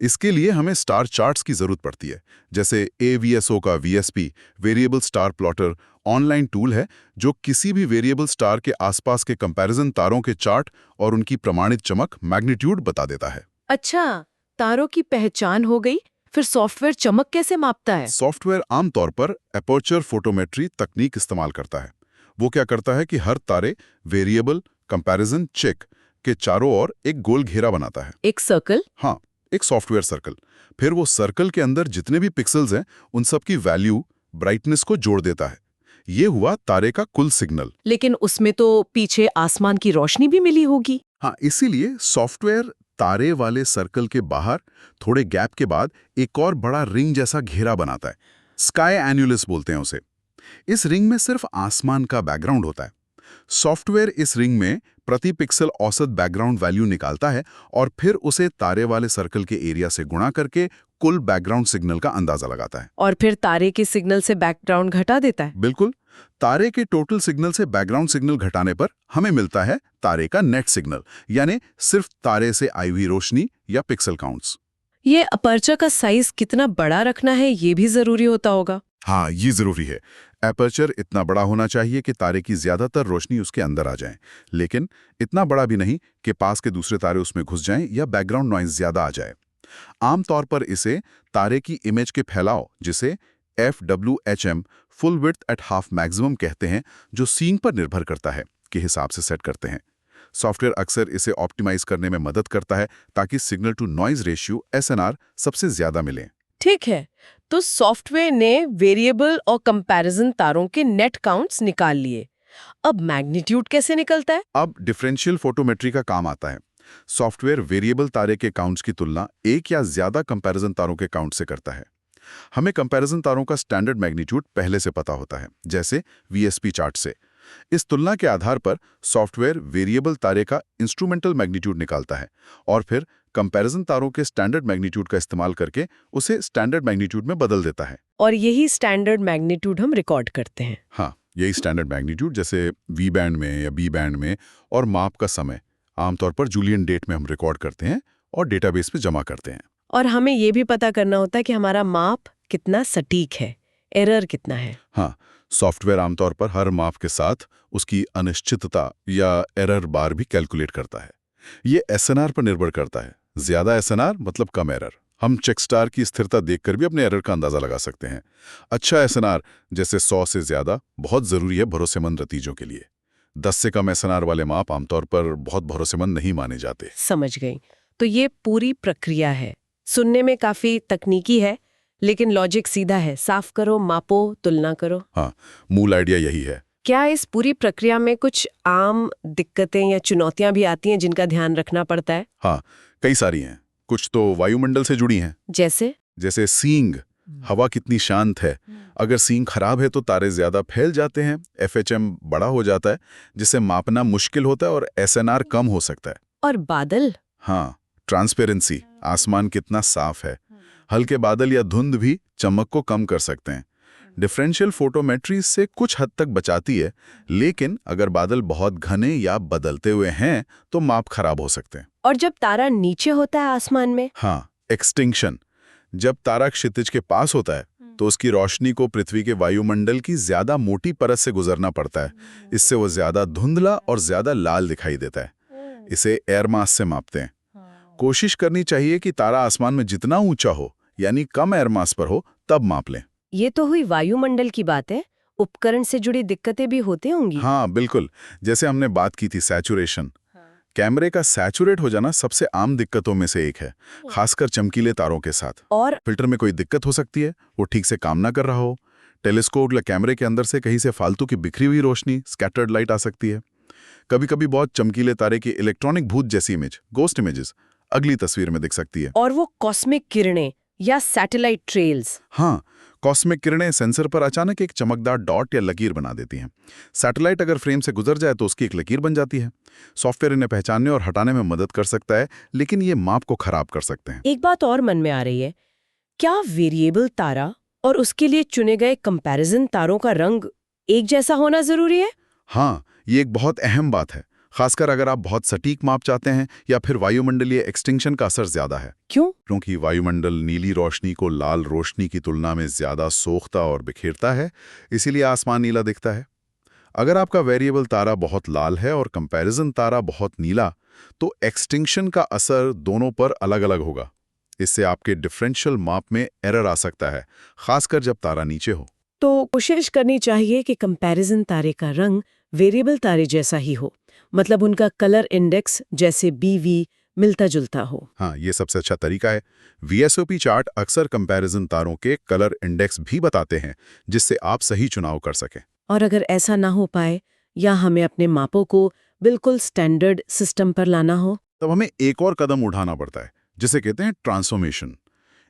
Speaker 2: इसके लिए हमें स्टार चार्ट्स की जरूरत पड़ती है, जैसे AVSO का VSP variable star plotter online tool है जो किसी भी वेरिएबल स्टार के आसपास के कंपैरिजन तारों के चार्ट और उनकी प्रमाणित चमक मैग्नीट्यूड बता देता है।
Speaker 3: अच्छा, तारों की पहचान हो गई, फिर सॉफ्टवेयर चमक कैसे मापता है?
Speaker 2: सॉफ्टवेयर आमतौर पर एपर्चर फोटोमेट्री तकनीक इस्तेमाल करता है। वो क्या करता है कि हर तारे, वेरिएबल, कंपैरिजन, चेक के चारों ओर एक गोल घेरा बनाता है।
Speaker 3: एक सर्कल?
Speaker 2: हाँ, एक सॉफ्टवेयर सर्कल। फिर वो सर्कल के अंदर जितने भी पिक्सल्स हैं उन सब की वैल्यू, ब्राइटनेस को जोड़ देता है। ये हुआ तारे का कुल सिग्नल।
Speaker 3: लेकिन उसमें तो पीछे आसमान की रोशनी भी मिली होगी।
Speaker 2: हाँ, इसीलिए सॉफ्टवेयर तारे वाले सर्कल के बाहर थोड़े गैप के बाद एक और बड़ा रिंग जैसा घेरा बनाता है। स्काई एन्युलस बोलते हैं उसे। इस रिंग में सिर्फ आसमान का बैकग्राउंड होता है। सॉफ्टवेयर इस रिंग में प्रति पिक्सल औसत बैकग्राउंड वैल्यू निकालता है और फिर उसे तारे वाले सर्कल के एरिया से गुणा करके कुल बैकग्राउंड सिग्नल का अंदाजा लगाता है।
Speaker 3: और फिर तारे के सिग्नल से बैकग्राउंड घटा देता है।
Speaker 2: बिल्कुल, तारे के टोटल सिग्नल से बैकग्राउंड सिग्नल घटाने पर हमें मिलता है तारे का नेट सिग्नल, यानी सिर्फ तारे से आई हुई रोशनी या पिक्सल काउंट्स।
Speaker 3: ये अपर्चर का साइज कितना बड़ा रखना है ये भी जरूरी होता होगा।
Speaker 2: हाँ, ये जरूरी है। एपर्चर इतना बड़ा होना चाहिए कि तारे की ज्यादातर रोशनी उसके अंदर आ जाए, लेकिन इतना बड़ा भी नहीं कि पास के दूसरे तारे उसमें घुस जाएं या बैकग्राउंड नॉइज ज्यादा आ जाए। आमतौर पर इसे तारे की इमेज के फैलाव, जिसे FWHM full width at half maximum कहते हैं, जो सीइंग पर निर्भर करता है, के हिसाब से सेट करते हैं। सॉफ्टवेयर अक्सर इसे ऑप्टिमाइज करने में मदद करता है ताकि signal to noise ratio SNR सबसे ज्यादा मिले।
Speaker 3: ठीक है, तो सॉफ्टवेयर ने वेरिएबल और कंपैरिजन तारों के नेट काउंट्स निकाल लिए। अब मैग्नीट्यूड कैसे निकलता है?
Speaker 2: अब डिफरेंशियल फोटोमेट्री का काम आता है। सॉफ्टवेयर वेरिएबल तारे के काउंट्स की तुलना एक या ज्यादा कंपैरिजन तारों के काउंट से करता है। हमें कंपैरिजन तारों का स्टैंडर्ड मैग्नीट्यूड पहले से पता होता है, जैसे वीएसपी चार्ट से। इस तुलना के आधार पर सॉफ्टवेयर वेरिएबल तारे का इंस्ट्रूमेंटल मैग्नीट्यूड निकालता है और फिर कंपैरिजन तारों के स्टैंडर्ड मैग्नीट्यूड का इस्तेमाल करके उसे स्टैंडर्ड मैग्नीट्यूड में बदल देता है।
Speaker 3: और यही स्टैंडर्ड मैग्नीट्यूड हम रिकॉर्ड करते हैं।
Speaker 2: हाँ, यही स्टैंडर्ड मैग्नीट्यूड जैसे वी बैंड में या बी बैंड में, और माप का समय आमतौर पर जूलियन डेट में हम रिकॉर्ड करते हैं और डेटाबेस में जमा करते हैं।
Speaker 3: और हमें ये भी पता करना होता है कि हमारा माप कितना सटीक है, एरर कितना है।
Speaker 2: हाँ, सॉफ्टवेयर आमतौर पर हर माप के साथ उसकी अनिश्चितता या एरर बार भी कैलकुलेट करता है। ये एसएनआर पर निर्भर करता है। ज्यादा एसएनआर मतलब कम एरर। हम चेकस्टार की स्थिरता देखकर भी अपने एरर का अंदाजा लगा सकते हैं। अच्छा एसएनआर जैसे 100 से ज्यादा बहुत जरूरी है भरोसेमंद नतीजों के लिए। 10 से कम एसएनआर वाले माप आमतौर पर बहुत भरोसेमंद नहीं माने जाते।
Speaker 3: समझ गई। तो ये पूरी प्रक्रिया है। सुनने में काफी तकनीकी है, लेकिन लॉजिक सीधा है। साफ करो, मापो, तुलना करो।
Speaker 2: हाँ, मूल आइडिया यही है।
Speaker 3: क्या इस पूरी प्रक्रिया में कुछ आम दिक्कतें या चुनौतियां भी आती हैं जिनका ध्यान रखना पड़ता है?
Speaker 2: हाँ, कई सारी हैं। कुछ तो वायुमंडल से जुड़ी हैं। जैसे सीइंग, हवा कितनी शांत है। अगर सीइंग खराब है तो तारे ज्यादा फैल जाते हैं, एफएचएम बड़ा हो जाता है, जिसे मापना मुश्किल होता है और एसएनआर कम हो सकता है।
Speaker 3: और बादल?
Speaker 2: हाँ, ट्रांसपेरेंसी, आसमान कितना साफ है। हल्के बादल या धुंध भी चमक को कम कर सकते हैं। डिफरेंशियल फोटोमेट्री से कुछ हद तक बचाती है, लेकिन अगर बादल बहुत घने या बदलते हुए हैं तो माप खराब हो सकते हैं।
Speaker 3: और जब तारा नीचे होता है आसमान में?
Speaker 2: हाँ, एक्सटिंक्शन। जब तारा क्षितिज के पास होता है तो उसकी रोशनी को पृथ्वी के वायुमंडल की ज्यादा मोटी परत से गुजरना पड़ता है। इससे वो ज्यादा धुंधला और ज्यादा लाल दिखाई देता है। इसे एयर मास से मापते हैं। कोशिश करनी चाहिए कि तारा आसमान में जितना ऊंचा हो, यानी कम एयर मास पर हो, तब माप लें।
Speaker 3: ये तो हुई वायुमंडल की बात है। उपकरण से जुड़ी दिक्कतें भी होती होंगी।
Speaker 2: हाँ बिल्कुल, जैसे हमने बात की थी सैचुरेशन। कैमरे का सैचुरेट हो जाना सबसे आम दिक्कतों में से एक है, खासकर चमकीले तारों के साथ।
Speaker 3: और
Speaker 2: फिल्टर में कोई दिक्कत हो सकती है, वो ठीक से काम ना कर रहा हो। टेलीस्कोप या कैमरे के अंदर से कहीं से फालतू की बिखरी हुई रोशनी, स्कैटर्ड लाइट आ सकती है। कभी कभी बहुत चमकीले तारे की इलेक्ट्रॉनिक भूत जैसी इमेज, गोस्ट इमेजेस, अगली तस्वीर में दिख सकती है।
Speaker 3: और वो कॉस्मिक किरणें या सैटेलाइट ट्रेल्स।
Speaker 2: हाँ, कॉस्मिक किरणें सेंसर पर अचानक एक चमकदार डॉट या लकीर बना देती हैं। सैटेलाइट अगर फ्रेम से गुजर जाए तो उसकी एक लकीर बन जाती है। सॉफ्टवेयर इन्हें पहचानने और हटाने में मदद कर सकता है, लेकिन ये माप को खराब कर सकते हैं।
Speaker 3: एक बात और मन में आ रही है, क्या वेरिएबल तारा और उसके लिए चुने गए कंपैरिजन तारों का रंग एक जैसा होना जरूरी है?
Speaker 2: हाँ, ये एक बहुत अहम बात है, खासकर अगर आप बहुत सटीक माप चाहते हैं या फिर वायुमंडलीय एक्सटिंक्शन का असर ज्यादा है।
Speaker 3: क्यों?
Speaker 2: क्योंकि वायुमंडल नीली रोशनी को लाल रोशनी की तुलना में ज्यादा सोखता और बिखेरता है, इसीलिए आसमान नीला दिखता है। अगर आपका वेरिएबल तारा बहुत लाल है और कंपैरिजन तारा बहुत नीला, तो एक्सटिंक्शन का असर दोनों पर अलग अलग होगा। इससे आपके डिफरेंशियल माप में एरर आ सकता है, खासकर जब तारा नीचे हो।
Speaker 3: तो कोशिश करनी चाहिए कि कंपैरिजन तारे का रंग वेरिएबल तारे जैसा ही हो, मतलब उनका कलर इंडेक्स जैसे BV मिलता जुलता हो।
Speaker 2: हाँ, ये सबसे अच्छा तरीका है। VSOP चार्ट अक्सर कंपैरिजन तारों के कलर इंडेक्स भी बताते हैं, जिससे आप सही चुनाव कर सकें।
Speaker 3: और अगर ऐसा ना हो पाए या हमें अपने मापों को बिल्कुल स्टैंडर्ड सिस्टम पर लाना हो,
Speaker 2: तब हमें एक और कदम उठाना पड़ता है, जिसे कहते हैं ट्रांसफॉर्मेशन।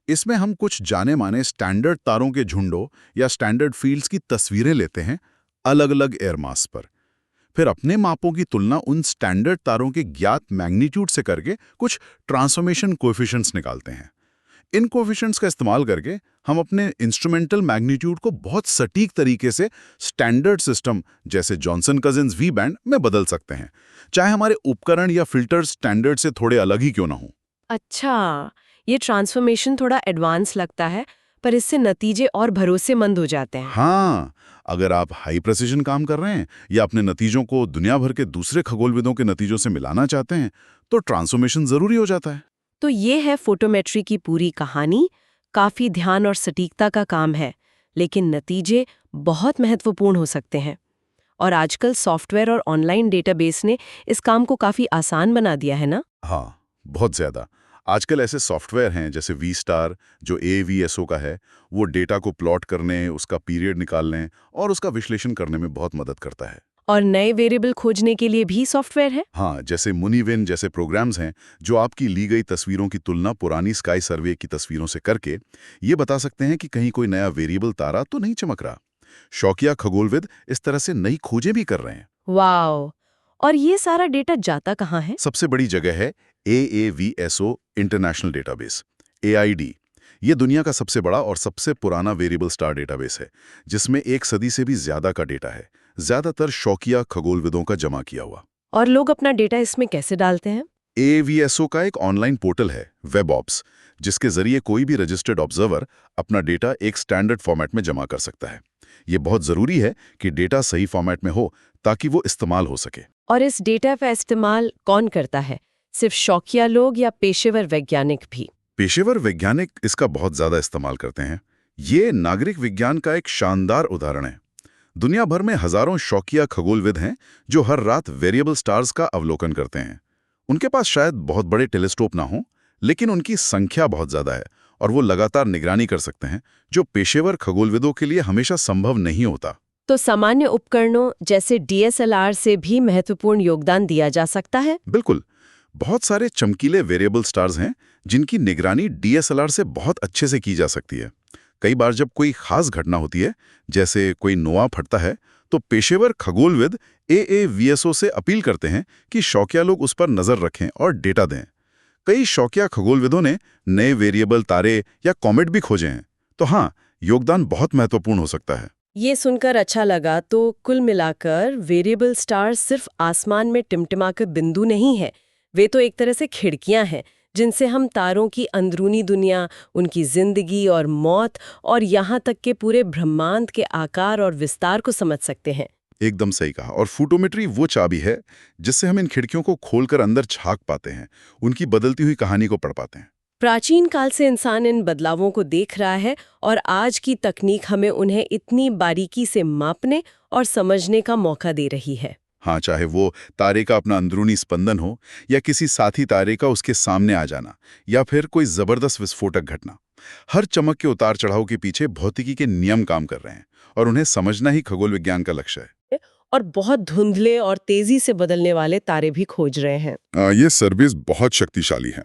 Speaker 2: इसमें हम कुछ जाने माने स्टैंडर्ड तारों के झुंडों या स्टैंडर्ड फील्ड्स की तस्वीरें लेते हैं अलग अलग एयर मास पर। फिर अपने मापों की तुलना उन स्टैंडर्ड तारों के ज्ञात मैग्नीट्यूड से करके कुछ ट्रांसफॉर्मेशन कोएफिशिएंट्स निकालते हैं। इन कोएफिशिएंट्स का इस्तेमाल करके हम अपने इंस्ट्रूमेंटल मैग्नीट्यूड को बहुत सटीक तरीके से स्टैंडर्ड सिस्टम जैसे जॉनसन कजिन्स वी बैंड में बदल सकते हैं, चाहे हमारे उपकरण या फिल्टर स्टैंडर्ड से थोड़े अलग ही क्यों ना हो।
Speaker 3: अच्छा, ये ट्रांसफॉर्मेशन थोड़ा एडवांस लगता है, पर इससे नतीजे और भरोसेमंद हो जाते हैं।
Speaker 2: हाँ, अगर आप हाई प्रेसिजन काम कर रहे हैं या अपने नतीजों को दुनिया भर के दूसरे खगोलविदों के नतीजों से मिलाना चाहते हैं, तो ट्रांसफॉर्मेशन जरूरी हो जाता है।
Speaker 3: तो ये है फोटोमेट्री की पूरी कहानी। काफी ध्यान और सटीकता का काम है, लेकिन नतीजे बहुत महत्वपूर्ण हो सकते हैं। और आजकल सॉफ्टवेयर और ऑनलाइन डेटाबेस ने इस काम को काफी आसान बना दिया है ना?
Speaker 2: हाँ, बहुत ज्यादा। आजकल ऐसे सॉफ्टवेयर हैं जैसे वी-स्टार, जो AVSO का है, वो डेटा को प्लॉट करने, उसका पीरियड निकालने और उसका विश्लेषण करने में बहुत मदद करता है।
Speaker 3: और नए वेरिएबल खोजने के लिए भी सॉफ्टवेयर है?
Speaker 2: हाँ, जैसे मुनिविन जैसे प्रोग्राम्स हैं जो आपकी ली गई तस्वीरों की तुलना पुरानी स्काई सर्वे की तस्वीरों से करके ये बता सकते हैं कि कहीं कोई नया वेरिएबल तारा तो नहीं चमक रहा। शौकिया खगोलविद इस तरह से नई खोजें भी कर रहे हैं।
Speaker 3: वाओ! और ये सारा डेटा जाता कहाँ है?
Speaker 2: सबसे बड़ी जगह है AAVSO इंटरनेशनल डेटाबेस, AID। ये दुनिया का सबसे बड़ा और सबसे पुराना वेरिएबल स्टार डेटाबेस है, जिसमें 1 सदी से भी ज्यादा का डेटा है, ज्यादातर शौकिया खगोलविदों का जमा किया हुआ।
Speaker 3: और लोग अपना डेटा इसमें कैसे डालते हैं?
Speaker 2: AAVSO का एक ऑनलाइन पोर्टल है, वेबऑब्स, जिसके जरिए कोई भी रजिस्टर्ड ऑब्जर्वर अपना डेटा एक स्टैंडर्ड फॉर्मेट में जमा कर सकता है। ये बहुत जरूरी है कि डेटा सही फॉर्मेट में हो ताकि वो इस्तेमाल हो सके।
Speaker 3: और इस डेटा का इस्तेमाल कौन करता है? सिर्फ शौकिया लोग या पेशेवर वैज्ञानिक भी?
Speaker 2: पेशेवर वैज्ञानिक इसका बहुत ज्यादा इस्तेमाल करते हैं। ये नागरिक विज्ञान का एक शानदार उदाहरण है। दुनिया भर में हजारों शौकिया खगोलविद हैं जो हर रात वेरिएबल स्टार्स का अवलोकन करते हैं। उनके पास शायद बहुत बड़े टेलीस्कोप ना हो, लेकिन उनकी संख्या बहुत ज्यादा है और वो लगातार निगरानी कर सकते हैं, जो पेशेवर खगोलविदों के लिए हमेशा संभव नहीं होता।
Speaker 3: तो सामान्य उपकरणों जैसे DSLR से भी महत्वपूर्ण योगदान दिया जा सकता है?
Speaker 2: बिल्कुल। बहुत सारे चमकीले वेरिएबल स्टार्स हैं जिनकी निगरानी DSLR से बहुत अच्छे से की जा सकती है। कई बार जब कोई खास घटना होती है, जैसे कोई नोआ फटता है, तो पेशेवर खगोलविद AAVSO से अपील करते हैं कि शौकिया लोग उस पर नजर रखें और डेटा दें। कई शौकिया खगोलविदों ने नए वेरिएबल तारे या कॉमेट भी खोजे हैं। तो हाँ, योगदान बहुत महत्वपूर्ण हो सकता है।
Speaker 3: ये सुनकर अच्छा लगा। तो कुल मिलाकर वेरिएबल स्टार सिर्फ आसमान में टिमटिमाकर बिंदु नहीं है, वे तो एक तरह से खिड़कियां हैं जिनसे हम तारों की अंदरूनी दुनिया, उनकी जिंदगी और मौत और यहाँ तक के पूरे ब्रह्मांड के आकार और विस्तार को समझ सकते हैं।
Speaker 2: एकदम सही कहा। और फूटोमेट्री वो चाबी है जिससे हम इन खिड़कियों को खोलकर अंदर झांक पाते हैं, उनकी बदलती हुई कहानी को पढ़ पाते हैं।
Speaker 3: प्राचीन काल से इंसान इन बदलावों को देख रहा है और आज की तकनीक हमें उन्हें इतनी बारीकी से मापने और समझने का मौका दे रही है।
Speaker 2: हाँ, चाहे वो तारे का अपना अंदरूनी स्पंदन हो या किसी साथी तारे का उसके सामने आ जाना या फिर कोई जबरदस्त विस्फोटक घटना, हर चमक के उतार चढ़ाव के पीछे भौतिकी के नियम काम कर रहे हैं और उन्हें समझना ही खगोल विज्ञान का लक्ष्य है।
Speaker 3: और बहुत धुंधले और तेजी से बदलने वाले तारे भी खोज रहे हैं।
Speaker 2: ये सर्विस बहुत शक्तिशाली है।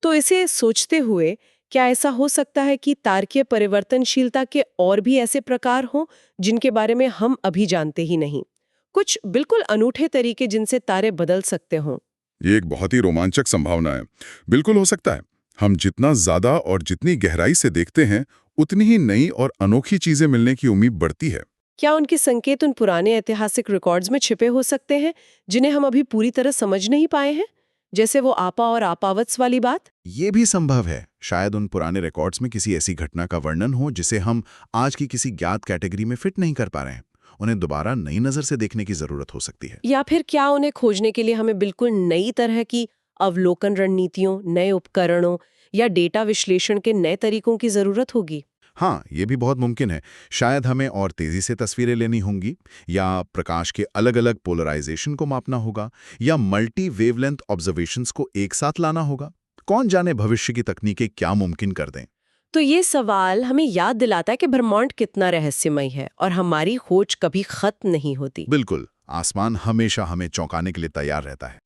Speaker 3: तो इसे सोचते हुए क्या ऐसा हो सकता है कि तारकीय परिवर्तनशीलता के और भी ऐसे प्रकार हों जिनके बारे में हम अभी जानते ही नहीं? कुछ बिल्कुल अनूठे तरीके जिनसे तारे बदल सकते हों।
Speaker 2: ये एक बहुत ही रोमांचक संभावना है। बिल्कुल हो सकता है। हम जितना ज्यादा और जितनी गहराई से देखते हैं, उतनी ही नई और अनोखी चीजें मिलने की उम्मीद बढ़ती है।
Speaker 3: क्या उनके संकेत उन पुराने ऐतिहासिक रिकॉर्ड्स में छिपे हो सकते हैं जिन्हें हम अभी पूरी तरह समझ नहीं पाए हैं, जैसे वो आपा और आपावत्स वाली बात?
Speaker 4: ये भी संभव है। शायद उन पुराने रिकॉर्ड्स में किसी ऐसी घटना का वर्णन हो जिसे हम आज की किसी ज्ञात कैटेगरी में फिट नहीं कर पा रहे हैं। उन्हें दोबारा नई नजर से देखने की जरूरत हो सकती है।
Speaker 3: या फिर क्या उन्हें खोजने के लिए हमें बिल्कुल नई तरह की अवलोकन रणनीतियों, नए उपकरणों या डेटा विश्लेषण के नए तरीकों की जरूरत होगी?
Speaker 4: हाँ, ये भी बहुत मुमकिन है। शायद हमें और तेजी से तस्वीरें लेनी होंगी, या प्रकाश के अलग अलग पोलराइजेशन को मापना होगा, या मल्टी वेवलेंथ ऑब्जर्वेशंस को एक साथ लाना होगा। कौन जाने भविष्य की तकनीकें क्या मुमकिन कर दें।
Speaker 3: तो ये सवाल हमें याद दिलाता है कि ब्रह्मांड कितना रहस्यमय है और हमारी खोज कभी खत्म नहीं होती।
Speaker 4: बिल्कुल, आसमान हमेशा हमें चौंकाने के लिए तैयार रहता है।